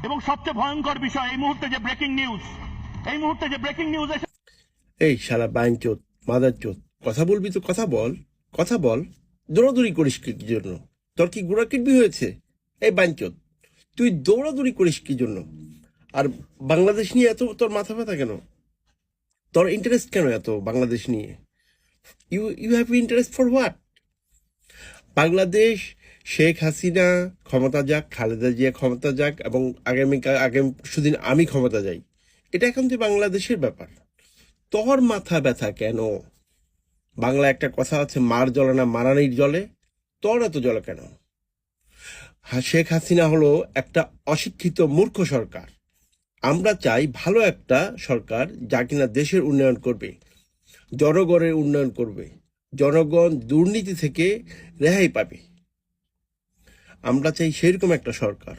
এবং সবচেয়ে ভয়ঙ্কর বিষয় এই মুহূর্তে যে ব্রেকিং নিউজ এই শালা বাইনচোদ মাদারচোদ, কথা বলবি তো কথা বল। দৌড়াদৌড়ি করিস কি জন্য? তোর কি গোড়া কিডনি হয়েছে? এই বাইনচোদ, তুই দৌড়াদৌড়ি করিস কি জন্য? আর বাংলাদেশ নিয়ে এত তোর মাথা ব্যথা কেন? তোর ইন্টারেস্ট কেন এত বাংলাদেশ নিয়ে? You have interest for what? Bangladesh, Sheikh Hasina ক্ষমতা যাক, খালেদা জিয়া ক্ষমতা যাক, এবং আগামী পরশুদিন আমি ক্ষমতা যাই, এটা এখন তো বাংলাদেশের ব্যাপার। তোর মাথা ব্যথা কেন? বাংলা একটা কথা আছে, মার জ্বলে না মারানির জলে। তোর এত জ্বলে কেন? শেখ হাসিনা হলো একটা অশিক্ষিত মূর্খ সরকার। আমরা চাই ভালো একটা সরকার, যা কিনা দেশের উন্নয়ন করবে, জনগণের উন্নয়ন করবে, জনগণ দুর্নীতি থেকে রেহাই পাবে। আমরা চাই সেরকম একটা সরকার।